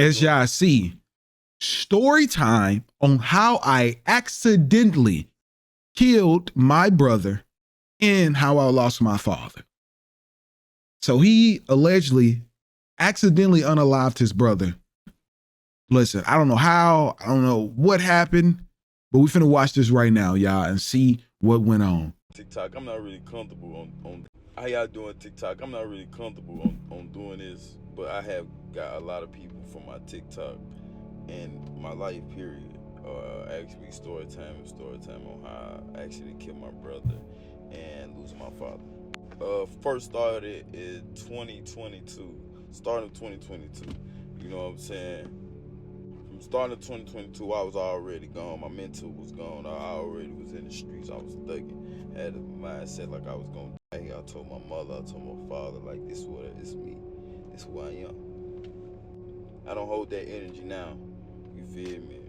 as y'all see, story time on how I accidentally killed my brother and how I lost my father. So he allegedly accidentally unalived his brother. Listen, I don't know how, I don't know what happened, but we finna watch this right now, y'all, and see what went on. TikTok, I'm not really comfortable on how y'all doing TikTok. I'm not really comfortable on doing this, but I have got a lot of people from my TikTok and my life period actually story time on how I actually killed my brother and losing my father. First started in 2022, starting of 2022. You know what I'm saying? From starting of 2022, I was already gone. My mental was gone. I already was in the streets. I was thugging. Had a mindset like I was gonna die. I told my mother, I told my father, like, this is what it's me. This is who I am. I don't hold that energy now. You feel me?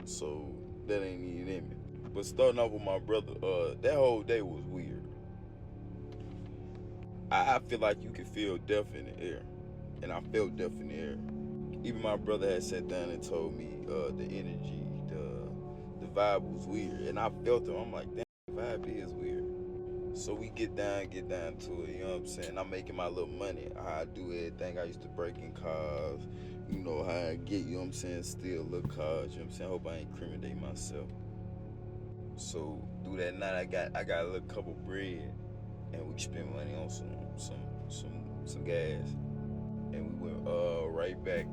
So that ain't needed in me. But starting off with my brother, that whole day was weird. I feel like you can feel death in the air. And I felt death in the air. Even my brother had sat down and told me the energy, the vibe was weird. And I felt it. I'm like, damn, the vibe is weird. So we get down to it, you know what I'm saying? I'm making my little money, how I do everything. I used to break in cars, you know, how I get, you know what I'm saying, steal little cars, you know what I'm saying? I hope I ain't incriminate myself. So through that night, I got a little couple bread, and we spent money on some gas. And we went right back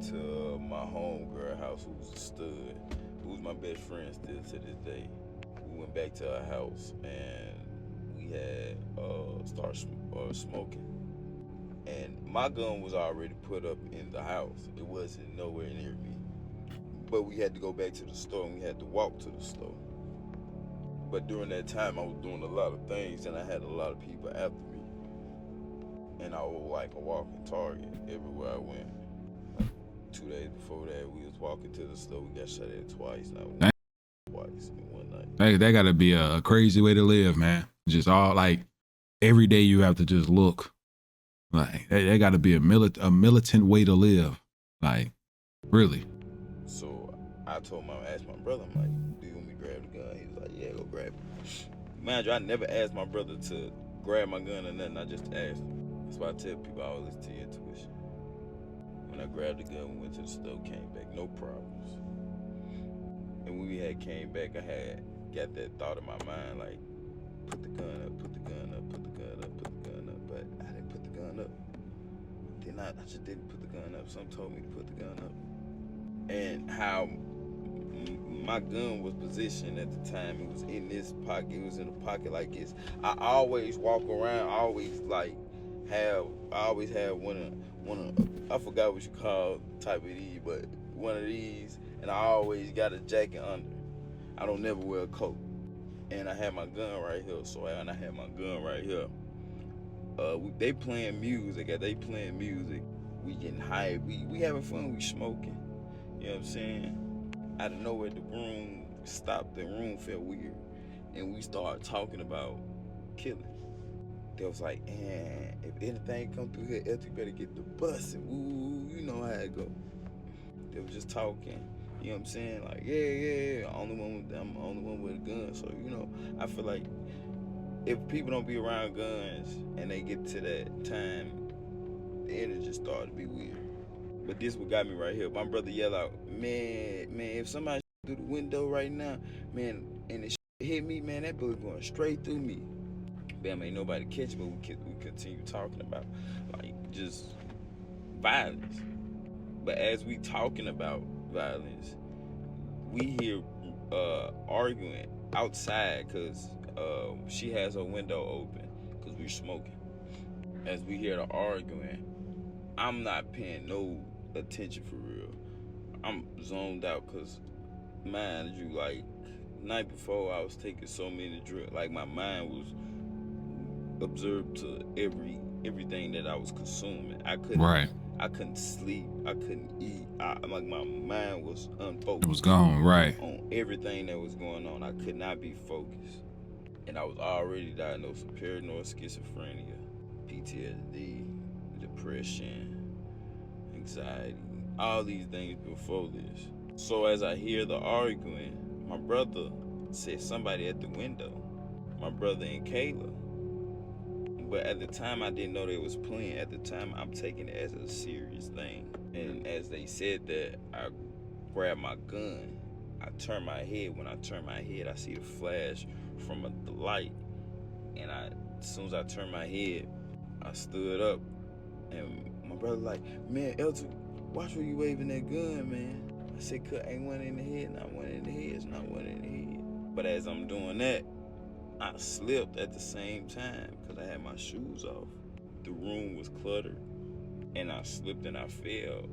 to my homegirl house, who was a stud, who's my best friend still to this day. We went back to her house, and we had started smoking. And my gun was already put up in the house. It wasn't nowhere near me. But we had to go back to the store, and we had to walk to the store. But during that time, I was doing a lot of things, and I had a lot of people after me. And I was like a walking target everywhere I went. Like 2 days before that, we was walking to the store. We got shot at twice. Twice in one night. That gotta be a crazy way to live, man. Just all like every day you have to just look. Like that gotta be a militant way to live. Like, really. So I asked my brother, I'm like, do you want me to grab the gun? He was like, yeah, go grab it. Mind you, I never asked my brother to grab my gun or nothing. I just asked him. That's why I tell people I always listen to your intuition. When I grabbed the gun, we went to the store, came back, no problems. And when we had came back, I had got that thought in my mind, like, put the gun up, put the gun up, put the gun up, put the gun up. But I didn't put the gun up. Then I just didn't put the gun up. Some told me to put the gun up. And how my gun was positioned at the time, it was in this pocket. It was in a pocket like this. I always walk around. I always have one of I forgot what you call type of these, but one of these, and I always got a jacket under. I don't never wear a coat. And I had my gun right here. They playing music. We getting high. We having fun. We smoking. You know what I'm saying? Out of nowhere, the room stopped. The room felt weird, and we started talking about killing. They was like, if anything come through here, you better get the bus. And woo, you know how it go. They was just talking. You know what I'm saying? Like, yeah. I'm the only one with a gun. So, you know, I feel like if people don't be around guns and they get to that time, the energy started to be weird. But this what got me right here. My brother yelled out, man, if somebody through the window right now, man, and it hit me, man, that bullet going straight through me. Bam, ain't nobody catch me, but we continue talking about, like, just violence. But as we talking about violence, we hear arguing outside because she has her window open because we're smoking. As we hear the arguing, I'm not paying no attention for real. I'm zoned out because, mind you, like, night before I was taking so many drugs, like my mind was observed to everything that I was consuming. I couldn't sleep. I couldn't eat. Like my mind was unfocused. It was gone, right? On everything that was going on. I could not be focused. And I was already diagnosed with paranoid schizophrenia, PTSD, depression, anxiety, all these things before this. So as I hear the arguing, my brother said somebody at the window. My brother and Kayla. But at the time, I didn't know they was playing. At the time, I'm taking it as a serious thing. And as they said that, I grabbed my gun. I turned my head. When I turned my head, I see the flash from the light. And as soon as I turned my head, I stood up. And my brother like, man, Elton, watch where you waving that gun, man. I said, cut, ain't one in the head, not one in the head, it's not one in the head. But as I'm doing that, I slipped at the same time because I had my shoes off. The room was cluttered, and I slipped and I fell.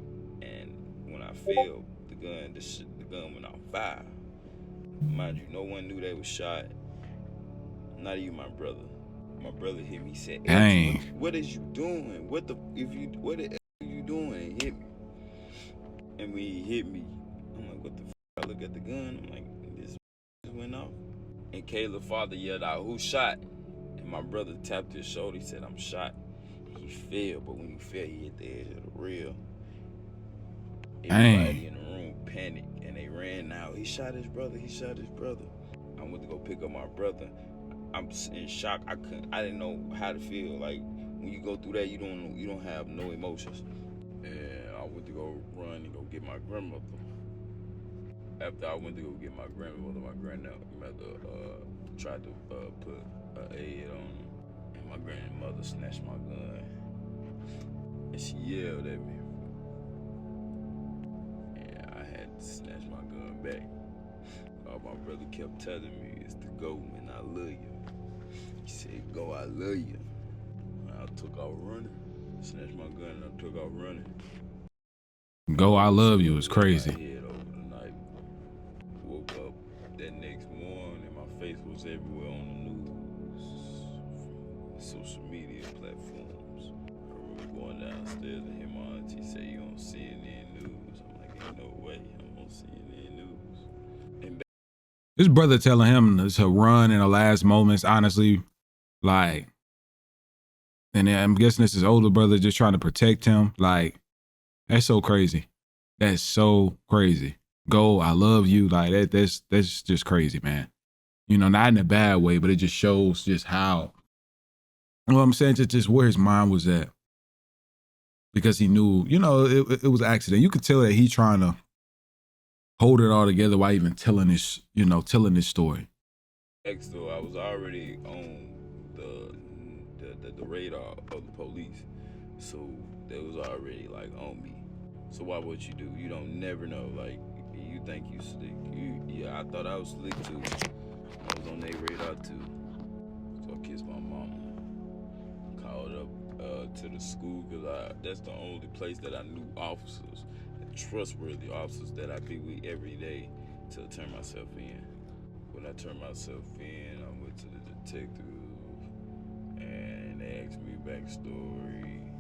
And when I fell, the gun went off fire. Mind you, no one knew they was shot. Not even my brother. My brother hit me. He said, Dang. what is you doing? What the are you doing? He hit me. And when he hit me, I'm like, what the f? I look at the gun. I'm like, this went off. And Kayla's father yelled out, who shot? And my brother tapped his shoulder. He said, I'm shot. He fell, but when he fell, he hit the edge of the rail. Everybody in the room panicked, and they ran out. He shot his brother. He shot his brother. I went to go pick up my brother. I'm in shock. I didn't know how to feel. Like when you go through that, you don't have no emotions. And I went to go run and go get my grandmother. After I went to go get my grandmother tried to put an aid on me, and my grandmother snatched my gun, and she yelled at me, and I had to snatch my gun back. All my brother kept telling me is to go, and I love you. He said, go, I love you. And I took off running, snatched my gun, and I took off running. Go, I love you is crazy. Woke up that next morning and my face was everywhere on the news, social media platforms. I remember going downstairs and hear my auntie say, you on CNN News. I'm like, ain't no way, I'm on CNN News. And His brother telling him to run in the last moments, honestly, like, and I'm guessing this is older brother just trying to protect him. Like, that's so crazy. That's so crazy. Go, I love you. Like that's just crazy, man. You know, not in a bad way, but it just shows just how, you know what I'm saying, just where his mind was at. Because he knew, you know, it was an accident. You could tell that he trying to hold it all together while even telling this, you know, telling this story. So I was already on the radar of the police. So they was already like on me. So why would you do? You don't never know. Like, you think you slick. Yeah, I thought I was slick too. I was on their radar too. So I kissed my mama. Called up to the school because that's the only place that I knew officers, trustworthy officers that I be with every day to turn myself in. When I turned myself in, I went to the detective and they asked me backstory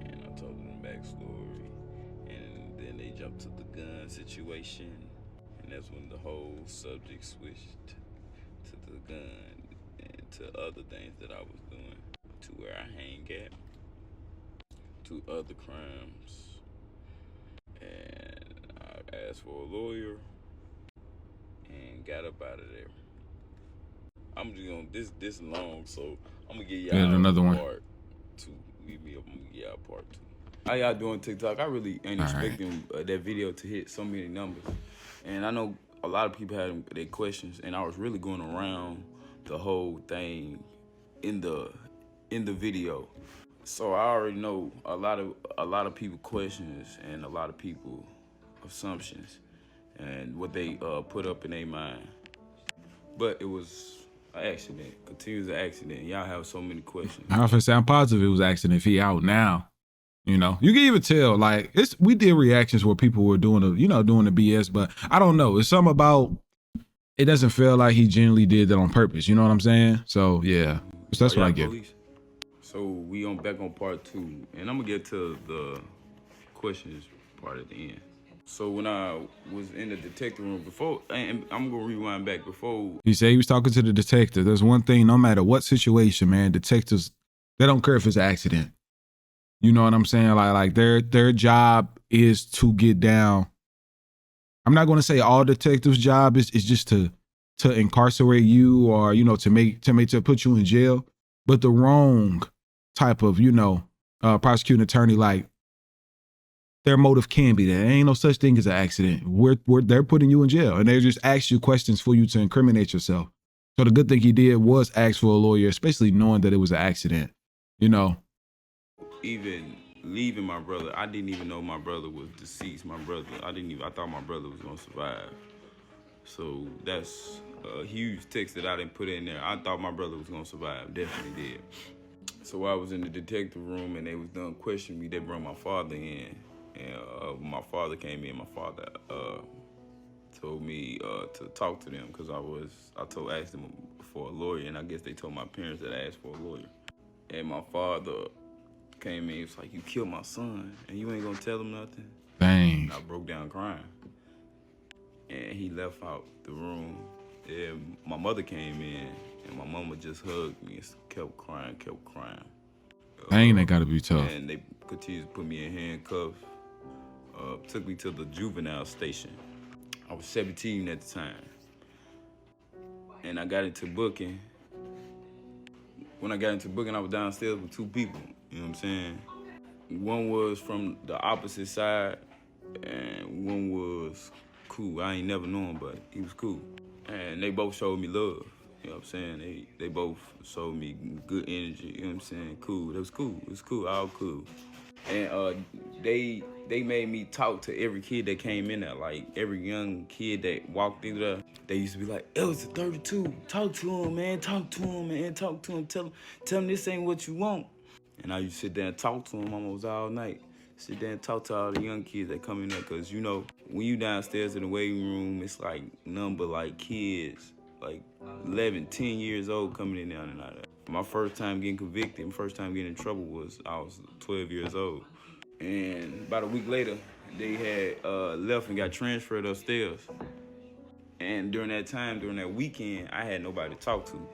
and I told them the backstory. And then they jumped to the gun situation, and that's when the whole subject switched to the gun and to other things that I was doing, to where I hang at, to other crimes. And I asked for a lawyer and got up out of there. I'm just gonna this long, so I'm gonna give y'all another one. part two. Leave me up. I'm gonna give y'all part two. How y'all doing TikTok? I really ain't expecting that video to hit so many numbers. And I know a lot of people had their questions, and I was really going around the whole thing in the video. So I already know a lot of people questions and a lot of people assumptions and what they put up in their mind. But it was an accident, continuous accident. Y'all have so many questions. I'm positive it was an accident if he out now. You know, you can even tell, like, we did reactions where people were doing the BS, but I don't know. It's something about, it doesn't feel like he genuinely did that on purpose. You know what I'm saying? So yeah, so that's what I get. So we back on part two, and I'm gonna get to the questions part at the end. So when I was in the detective room before, and I'm gonna rewind back before. He said he was talking to the detective. There's one thing, no matter what situation, man, detectives, they don't care if it's an accident. You know what I'm saying? Like their job is to get down. I'm not going to say all detectives' job is just to incarcerate you or, you know, to put you in jail, but the wrong type of, you know, prosecuting attorney, like their motive can be that. There ain't no such thing as an accident. They're putting you in jail and they just ask you questions for you to incriminate yourself. So the good thing he did was ask for a lawyer, especially knowing that it was an accident, you know. Even leaving my brother, I didn't even know my brother was deceased. I thought my brother was gonna survive. So that's a huge text that I didn't put in there. I thought my brother was gonna survive, definitely did. So I was in the detective room and they was done questioning me. They brought my father in, and when my father came in, my father told me to talk to them because asked them for a lawyer, and I guess they told my parents that I asked for a lawyer. And my father came in, he was like, "You killed my son, and you ain't gonna tell him nothing?" Dang. And I broke down crying. And he left out the room. And my mother came in, and my mama just hugged me and kept crying. Dang, that gotta be tough. And they continued to put me in handcuffs. Took me to the juvenile station. I was 17 at the time. And I got into booking. When I got into booking, I was downstairs with two people. You know what I'm saying? One was from the opposite side, and one was cool. I ain't never known him, but he was cool. And they both showed me love. You know what I'm saying? They both showed me good energy. You know what I'm saying? Cool. That was cool. It was cool. All cool. And they made me talk to every kid that came in there. Like every young kid that walked through there, they used to be like, "It was a 32. Talk to him, man. Talk to him, man. Talk to him. Tell him this ain't what you want." And I used to sit there and talk to him almost all night. Sit there and talk to all the young kids that come in there. Because, you know, when you downstairs in the waiting room, it's like nothing but like kids, like 11, 10 years old coming in there and out of there. My first time getting convicted, my first time getting in trouble was I was 12 years old. And about a week later, they had left and got transferred upstairs. And during that time, during that weekend, I had nobody to talk to.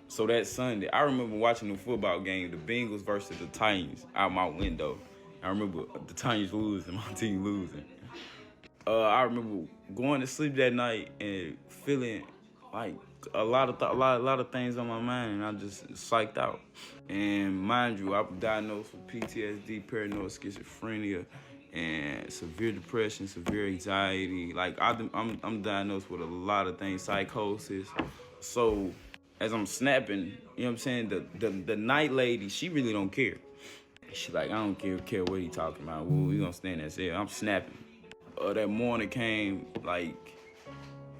So that Sunday, I remember watching the football game, the Bengals versus the Titans, out my window. I remember the Titans losing, my team losing. I remember going to sleep that night and feeling like a lot of things on my mind, and I just psyched out. And mind you, I was diagnosed with PTSD, paranoid schizophrenia, and severe depression, severe anxiety. Like I'm diagnosed with a lot of things, psychosis. So as I'm snapping, you know what I'm saying, the night lady, she really don't care. She like, "I don't care what he talking about. Well, we gonna stand there and say, I'm snapping." That morning came, like,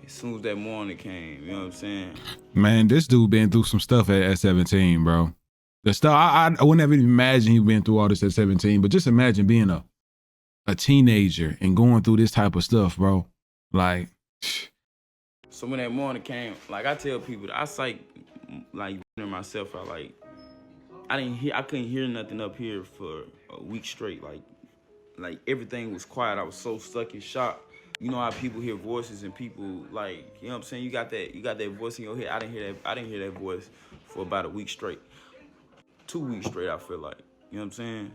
as soon as that morning came, you know what I'm saying? Man, this dude been through some stuff at 17, bro. The stuff, I would never even imagine he been through all this at 17, but just imagine being a teenager and going through this type of stuff, bro. Like, so when that morning came, like I tell people, I psych, like, myself out, like, I couldn't hear nothing up here for a week straight, like everything was quiet. I was so stuck in shock. You know how people hear voices and people, like, you know what I'm saying? You got that voice in your head. I didn't hear that voice for about a week straight. 2 weeks straight, I feel like. You know what I'm saying?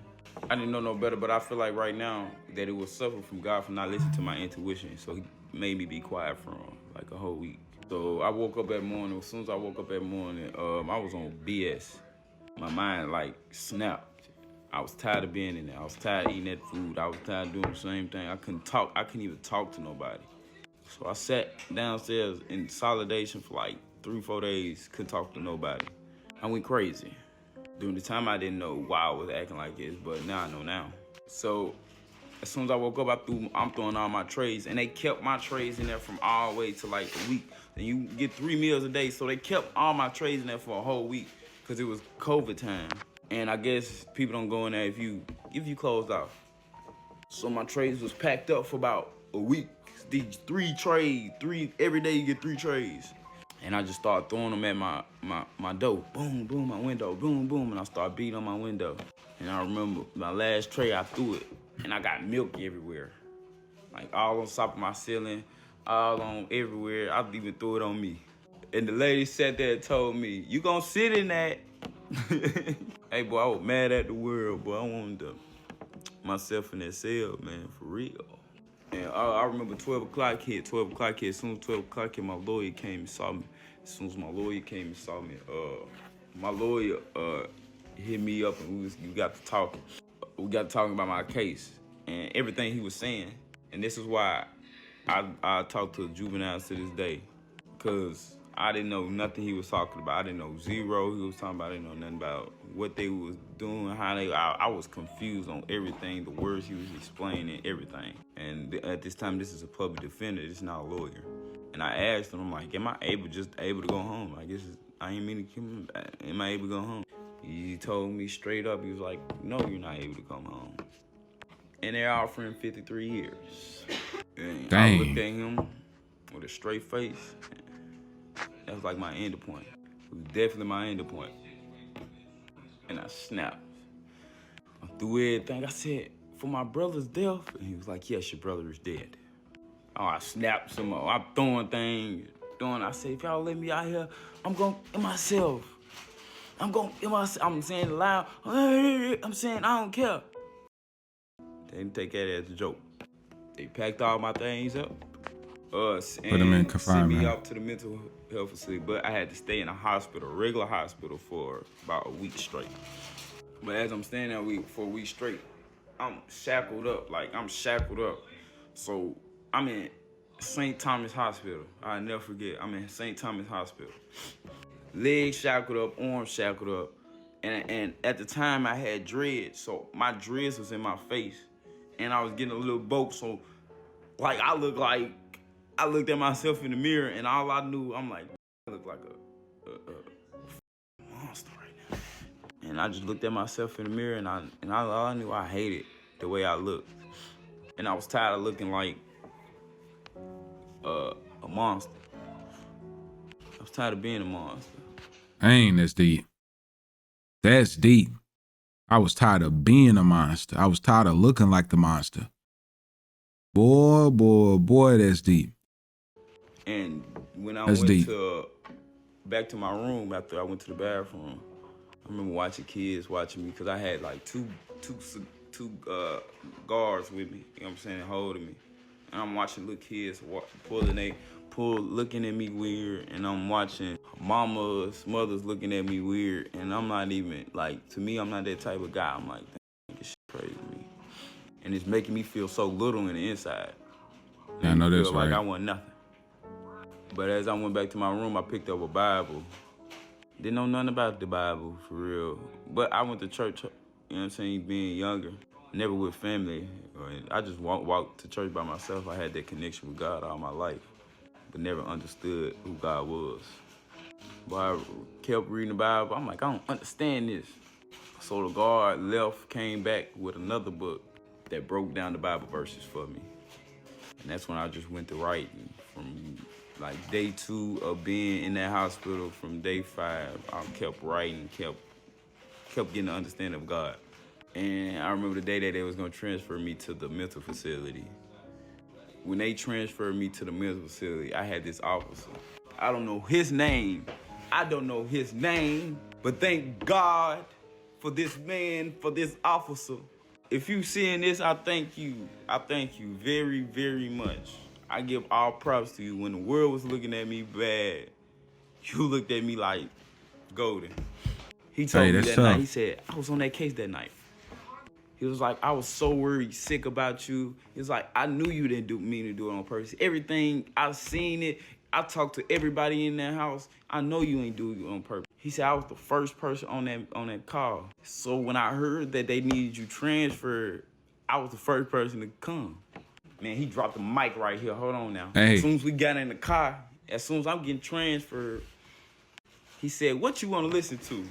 I didn't know no better, but I feel like right now that it was suffer from God for not listening to my intuition. So he made me be quiet for like a whole week. So I woke up that morning. As soon as I woke up that morning, I was on BS. My mind like snapped. I was tired of being in there. I was tired of eating that food. I was tired of doing the same thing. I couldn't talk. I couldn't even talk to nobody. So I sat downstairs in solidation for like 3-4 days. Couldn't talk to nobody. I went crazy. During the time, I didn't know why I was acting like this, but now I know now. So as soon as I woke up, I'm throwing all my trays, and they kept my trays in there from all the way to like a week. And you get 3 meals a day, so they kept all my trays in there for a whole week because it was COVID time. And I guess people don't go in there if you closed off. So my trays was packed up for about a week. These 3 trays, every day you get 3 trays. And I just started throwing them at my door. Boom, boom, my window, boom, boom. And I started beating on my window. And I remember my last tray, I threw it. And I got milk everywhere. Like all on top of my ceiling, all on everywhere. I even threw it on me. And the lady sat there and told me, "You gonna sit in that?" Hey, boy, I was mad at the world, boy. I wanted myself in that cell, man, for real. And I remember 12 o'clock hit. 12 o'clock hit. As soon as 12 o'clock hit, my lawyer came and saw me. As soon as my lawyer came and saw me, my lawyer hit me up and we got to talking. We got to talking about my case and everything he was saying. And this is why I talk to juveniles to this day, because I didn't know nothing he was talking about. I didn't know zero he was talking about. I didn't know nothing about what they was doing, how they. I was confused on everything, the words he was explaining, everything. And at this time, this is a public defender. This is not a lawyer. And I asked him, I'm like, am I able to go home? I guess I ain't mean to come. Am I able to go home? He told me straight up. He was like, no, you're not able to come home. And they're offering 53 years. And I looked at him with a straight face. That was like my end point. It was definitely my end point. And I snapped. I threw everything. I said, for my brother's death? And he was like, yes, your brother is dead. Oh, I snapped some more. I'm throwing things. I said, if y'all let me out here, I'm going to in myself. I'm saying it loud. I'm saying I don't care. They didn't take that as a joke. They packed all my things up. And sent me out to the mental health facility, but I had to stay in a hospital, regular hospital, for about a week straight. But as I'm staying there for a week straight, I'm shackled up. So I'm in St. Thomas Hospital. I'll never forget. I'm in St. Thomas Hospital. Legs shackled up, arms shackled up, and at the time I had dreads, so my dreads was in my face, and I was getting a little boat, so like I looked at myself in the mirror, and all I knew, I'm like, I look like a monster right now. And I just looked at myself in the mirror, and all I knew, I hated the way I looked. And I was tired of looking like a monster. I was tired of being a monster. Dang, that's deep. That's deep. I was tired of being a monster. I was tired of looking like the monster. Boy, that's deep. And when I went back to my room after I went to the bathroom, I remember watching kids watching me, because I had like two guards with me, you know what I'm saying, holding me. And I'm watching little kids looking at me weird, and I'm watching mothers looking at me weird, and I'm not even, like, to me, I'm not that type of guy. I'm like, this shit crazy to me. And it's making me feel so little in the inside. I know that's right. Like I want nothing. But as I went back to my room, I picked up a Bible. Didn't know nothing about the Bible, for real. But I went to church, you know what I'm saying, being younger. Never with family. I just walked to church by myself. I had that connection with God all my life, but never understood who God was. But I kept reading the Bible. I'm like, I don't understand this. So the guard left, came back with another book that broke down the Bible verses for me. And that's when I just went to writing. From like day 2 of being in that hospital, from day 5, I kept writing, kept getting the understanding of God. And I remember the day that they was gonna transfer me to the mental facility. When they transferred me to the mental facility, I had this officer. I don't know his name, but thank God for this man, for this officer. If you seeing this, I thank you. I thank you very, very much. I give all props to you. When the world was looking at me bad, you looked at me like golden. He told me that night, he said, I was on that case that night. He was like, I was so worried, sick about you. He was like, I knew you didn't mean to do it on purpose. Everything, I seen it. I talked to everybody in that house. I know you ain't do it on purpose. He said, I was the first person on that call. So when I heard that they needed you transferred, I was the first person to come. Man, he dropped the mic right here. Hold on now. Hey. As soon as we got in the car, as soon as I'm getting transferred, he said, what you want to listen to?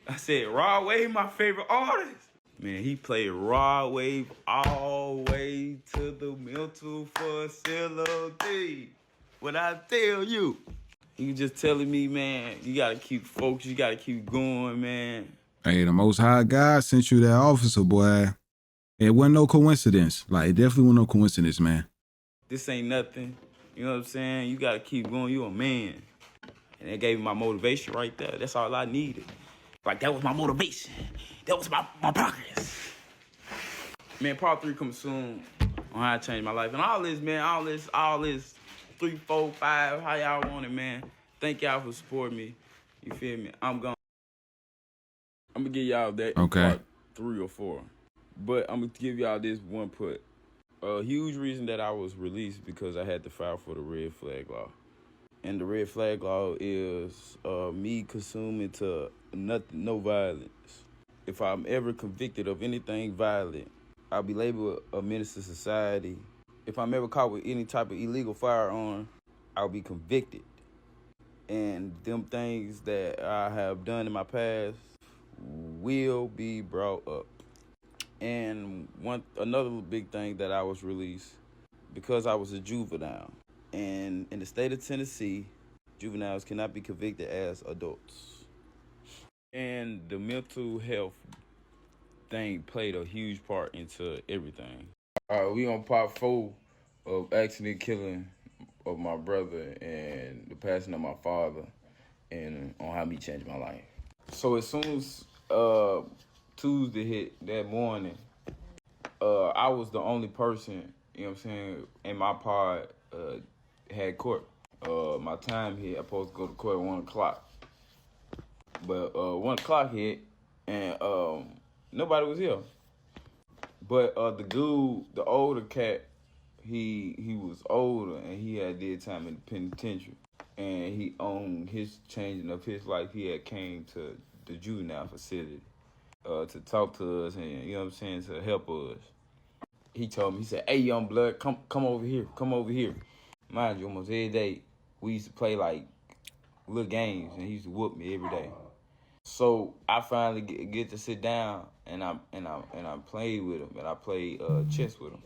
I said, Rod Wave, my favorite artist. Man, he played Rod Wave all the way to the mental facility. What I tell you? He was just telling me, man, you got to keep focused. You got to keep going, man. Hey, the Most High God sent you that officer, boy. It wasn't no coincidence. Like, it definitely wasn't no coincidence, man. This ain't nothing. You know what I'm saying? You got to keep going. You a man. And that gave me my motivation right there. That's all I needed. Like, that was my motivation. That was my progress. Man, part 3 coming soon on how I changed my life. And all this, man, all this 3, 4, 5, how y'all want it, man. Thank y'all for supporting me. You feel me? I'm gonna give y'all that in part 3 or 4. But I'm gonna give y'all this one put. A huge reason that I was released because I had to file for the red flag law. And the red flag law is me consuming to no violence. If I'm ever convicted of anything violent, I'll be labeled a menace to society. If I'm ever caught with any type of illegal firearm, I'll be convicted. And them things that I have done in my past will be brought up. And another big thing that I was released because I was a juvenile. And in the state of Tennessee, juveniles cannot be convicted as adults. And the mental health thing played a huge part into everything. We on part 4 of accident killing of my brother and the passing of my father and on how me changed my life. So as soon as Tuesday hit that morning, I was the only person, you know what I'm saying, in my pod had court. My time hit, I supposed to go to court at 1 o'clock. But 1 o'clock hit and nobody was here. But the dude, the older cat, he was older and he had did time in the penitentiary. And he owned his changing of his life. He had came to the juvenile facility to talk to us and, you know what I'm saying, to help us. He told me, he said, "Hey, young blood, come over here, come over here." Mind you, almost every day we used to play like little games, and he used to whoop me every day. So I finally get to sit down, and I played with him, and I played chess with him.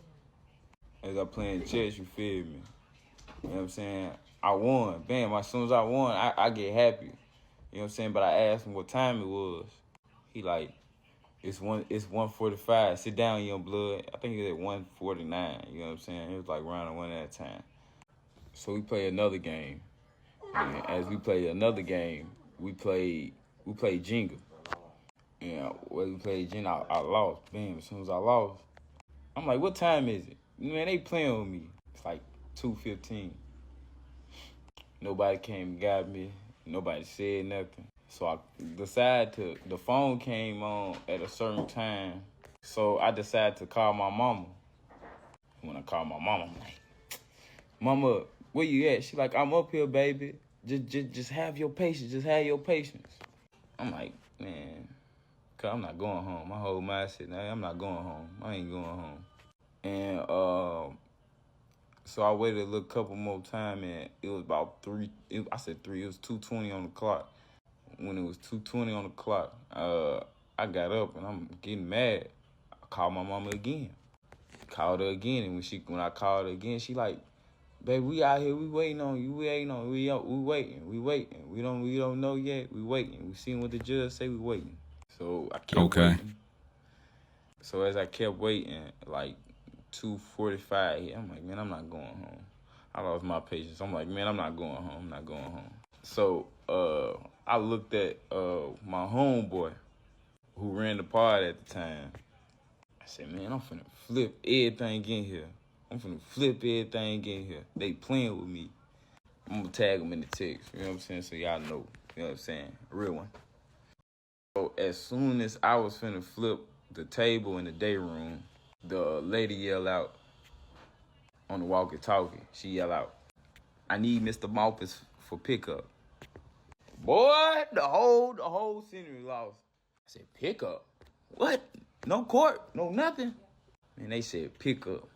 As I playing chess, you feel me? You know what I'm saying? I won. Bam! As soon as I won, I get happy. You know what I'm saying? But I asked him what time it was. He like, it's 1:45. Sit down, young blood. I think it was at 1:49. You know what I'm saying? It was like round 1 at a time. So we played another game. And as we played another game, we played Jenga. And when we played Jenga, I lost. Bam! As soon as I lost, I'm like, "What time is it?" Man, they playing with me. It's like 2:15. Nobody came and got me. Nobody said nothing. So I decided the phone came on at a certain time. So I decided to call my mama. When I called my mama, I'm like, "Mama, where you at?" She like, "I'm up here, baby. Just have your patience. Just have your patience." I'm like, man, cause I'm not going home. My whole mindset now, I'm not going home. I ain't going home. And so I waited a little couple more time, and it was about 3. I said 3. It was 2:20 on the clock. When it was 2:20 on the clock, I got up and I'm getting mad. I called my mama again. Called her again, and when I called her again, she like, "Baby, we out here, we waiting on you, we waiting on you, we waiting. We don't know yet, we waiting. We seen what the judge say, we waiting." So I kept waiting. So as I kept waiting, like 2:45, I'm like, man, I'm not going home. I lost my patience. I'm like, man, I'm not going home. So I looked at my homeboy who ran the pod at the time. I said, man, I'm finna flip everything in here. They playing with me. I'm gonna tag them in the text. You know what I'm saying? So y'all know. You know what I'm saying? A real one. So as soon as I was finna flip the table in the day room, the lady yelled out on the walkie-talkie. She yelled out, "I need Mr. Malphus for pickup." Boy, the whole scenery lost. I said, "Pickup? What? No court? No nothing?" Man, they said pickup.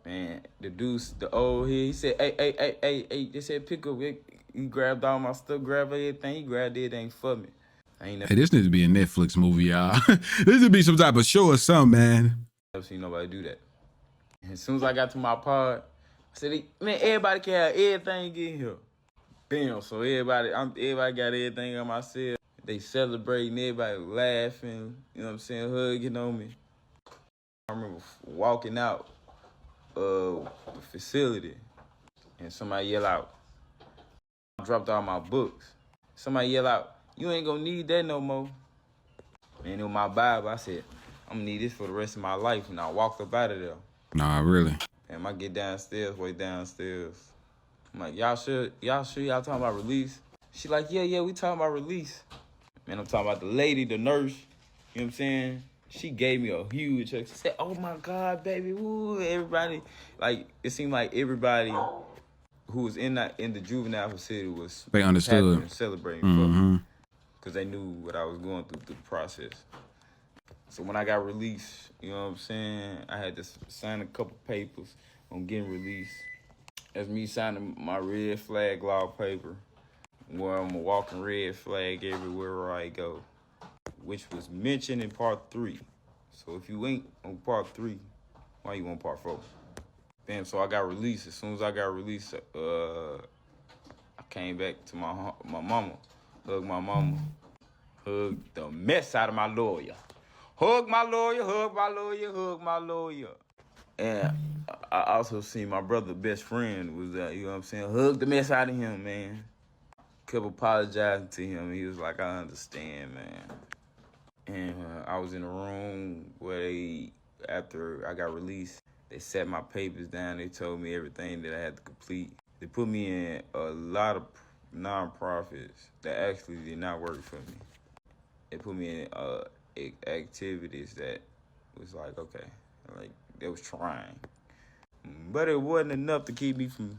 Man, the dude, the old here, he said, hey, they said pickup. He grabbed all my stuff, grabbed everything. He grabbed everything for me. Hey, this needs to be a Netflix movie, y'all. This would be some type of show or something, man. I've seen nobody do that. And as soon as I got to my pod, I said, man, everybody can have everything in here. Bam, so everybody got everything on myself. They celebrating, everybody laughing, you know what I'm saying, hugging on me. I remember walking out of the facility and somebody yell out, I dropped all my books. Somebody yell out, you ain't gonna need that no more. And in my Bible, I said, I'm gonna need this for the rest of my life. And I walked up out of there. Nah, really. And I get downstairs, way downstairs. I'm like, y'all sure y'all talking about release? She like, yeah, we talking about release. Man, I'm talking about the lady, the nurse, you know what I'm saying? She gave me a huge check. She said, oh my God, baby, woo, everybody. Like, it seemed like everybody who was in the juvenile facility was They understood happy and celebrating for me. Because they knew what I was going through the process. So when I got released, you know what I'm saying, I had to sign a couple papers on getting released. That's me signing my red flag law paper, where I'm a walking red flag everywhere I go, which was mentioned in part 3. So if you ain't on part 3, why you on part 4? Damn, so I got released. As soon as I got released, I came back to my mama, hugged my mama, hugged the mess out of my lawyer. Hug my lawyer, hug my lawyer, hug my lawyer. And I also seen my brother, best friend, was there, you know what I'm saying? Hug the mess out of him, man. Kept apologizing to him. He was like, I understand, man. And I was in a room where after I got released, they set my papers down. They told me everything that I had to complete. They put me in a lot of nonprofits that actually did not work for me. They put me in activities that was like, okay, like they was trying. But it wasn't enough to keep me from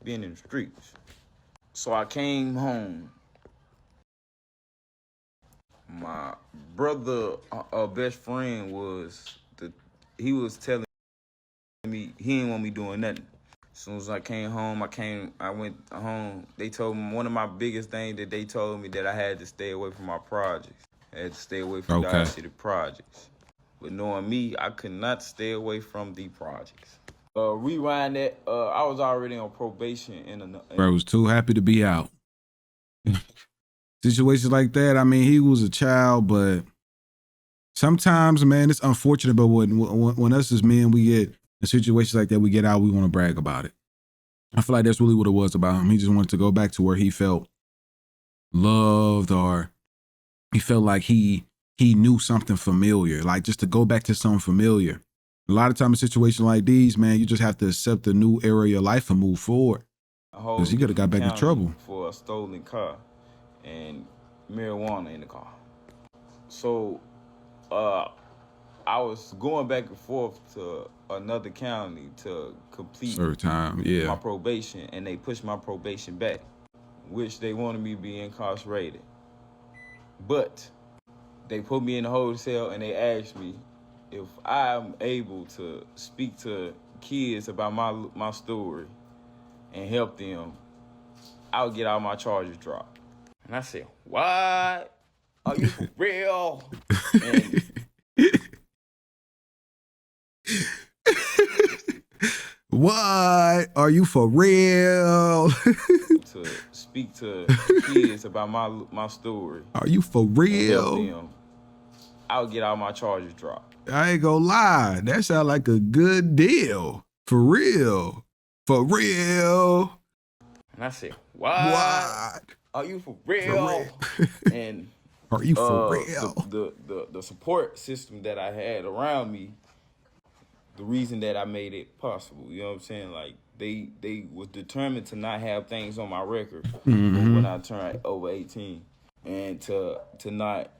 being in the streets. So I came home. My brother, best friend he was telling me he didn't want me doing nothing. As soon as I came home, I went home. They told me one of my biggest things that they told me that I had to stay away from my projects. I had to stay away from Dodge City projects. But knowing me, I could not stay away from the projects. Rewind that. I was already on probation Bro was too happy to be out. Situations like that. I mean, he was a child, but sometimes, man, it's unfortunate. But when us as men, we get in situations like that, we get out, we want to brag about it. I feel like that's really what it was about him. He just wanted to go back to where he felt loved, or he felt like he knew something familiar, like just to go back to something familiar. A lot of times in situations like these, man, you just have to accept a new area of your life and move forward. Because he could have got back in trouble. For a stolen car and marijuana in the car. So I was going back and forth to another county to complete my probation, and they pushed my probation back, which they wanted me to be incarcerated. But they put me in a hotel and they asked me if I'm able to speak to kids about my story and help them, I'll get all my charges dropped. And I said, what? Are you for real? And what? Are you for real? to speak to kids about my story. Are you for real? And help them, I'll get all my charges dropped. I ain't gonna lie. That sound like a good deal. For real. For real. And I said, what? Are you for real? And are you for real? The support system that I had around me, the reason that I made it possible, you know what I'm saying? Like they was determined to not have things on my record when I turned over 18, and to not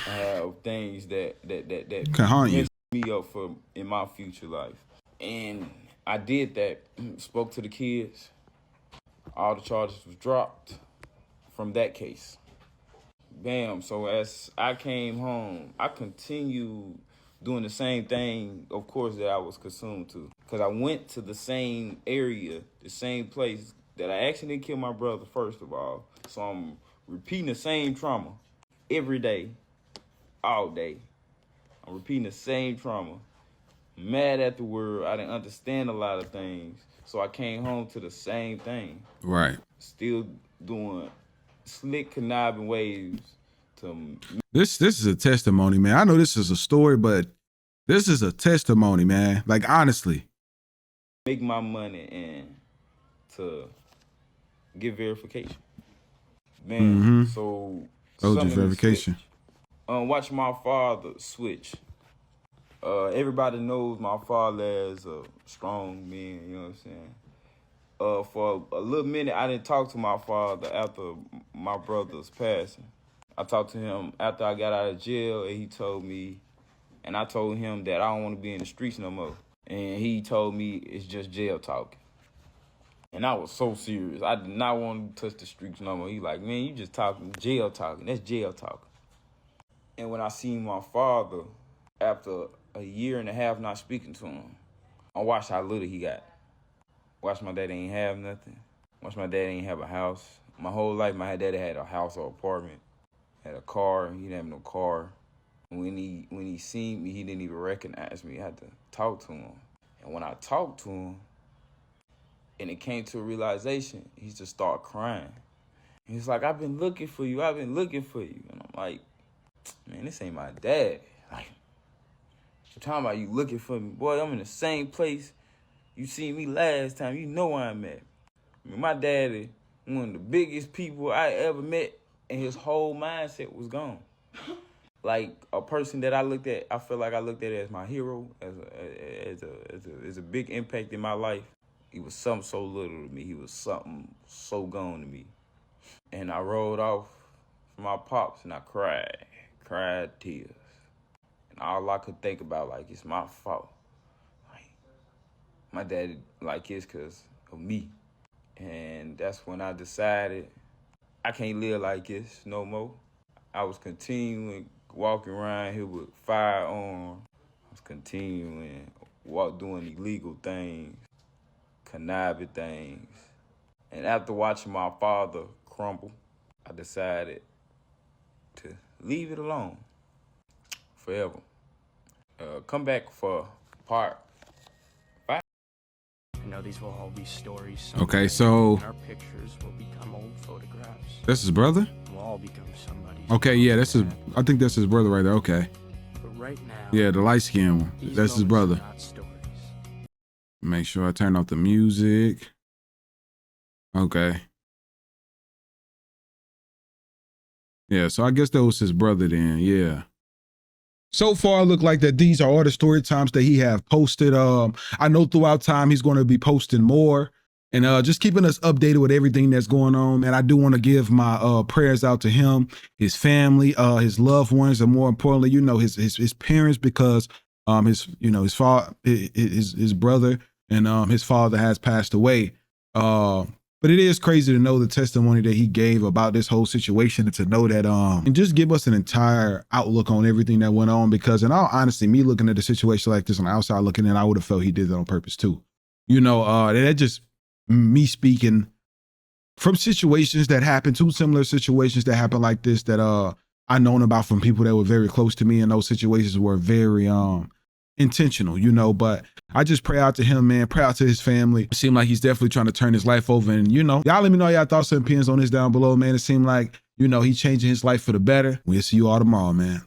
have things that can harm you me up for in my future life. And I did that, spoke to the kids. All the charges was dropped from that case. Bam. So as I came home, I continued doing the same thing, of course, that I was consumed to. Because I went to the same area, the same place that I actually didn't kill my brother, first of all. So I'm repeating the same trauma every day, all day. I'm repeating the same trauma. Mad at the world. I didn't understand a lot of things. So I came home to the same thing. Right. Still doing slick, conniving ways to... This is a testimony, man. I know this is a story, but this is a testimony, man. Like, honestly. Make my money and to get verification. Man, so OJ some of them verification. switch. Watch my father switch. Everybody knows my father as a strong man, you know what I'm saying? For a little minute, I didn't talk to my father after my brother's passing. I talked to him after I got out of jail, and he told me, and I told him that I don't want to be in the streets no more. And he told me it's just jail talking. And I was so serious. I did not want to touch the streets no more. He like, man, you just talking jail talking. That's jail talking. And when I seen my father, after a year and a half not speaking to him, I watched how little he got. Watched my daddy ain't have nothing. Watched my daddy ain't have a house. My whole life, my daddy had a house or apartment, had a car. He didn't have no car. When he seen me, he didn't even recognize me. I had to talk to him. And when I talked to him, and it came to a realization, he just started crying. He's like, I've been looking for you. I've been looking for you. And I'm like, man, this ain't my dad. Like, you're talking about you looking for me. Boy, I'm in the same place you seen me last time. You know where I'm at. I mean, my daddy, one of the biggest people I ever met, and his whole mindset was gone. Like a person that I looked at, I feel like I looked at as my hero, as a big impact in my life. He was something so little to me. He was something so gone to me. And I rolled off from my pops and I cried tears. And all I could think about, like, it's my fault. Like, my daddy like this because of me. And that's when I decided I can't live like this no more. I was continuing walking around here with firearms. I was continuing doing illegal things, conniving things. And after watching my father crumble, I decided to leave it alone forever. Come back for part 5. I know these will all be stories. Okay, so our pictures will become old photographs. that's his brother? We'll all become somebody. Okay, yeah, that's his. I think that's his brother right there. Okay. But right now, Yeah, the light skinned one. these That's his moments brother. are not stories. Make sure I turn off the music. Okay. Yeah, so I guess that was his brother then. Yeah. So far, it look like that these are all the story times that he have posted. I know throughout time he's going to be posting more and just keeping us updated with everything that's going on. And I do want to give my prayers out to him, his family, his loved ones, and more importantly, his parents, because his brother and his father has passed away. But it is crazy to know the testimony that he gave about this whole situation, and to know that and just give us an entire outlook on everything that went on, because in all honesty, me looking at the situation like this on the outside looking in, I would have felt he did that on purpose too. That just me speaking from situations that happened, two similar situations that happened like this that I known about from people that were very close to me, and those situations were very intentional, but I just pray out to him, man. Pray out to his family. It seemed like he's definitely trying to turn his life over. And, y'all let me know y'all thoughts and opinions on this down below, man. It seemed like, he's changing his life for the better. We'll see you all tomorrow, man.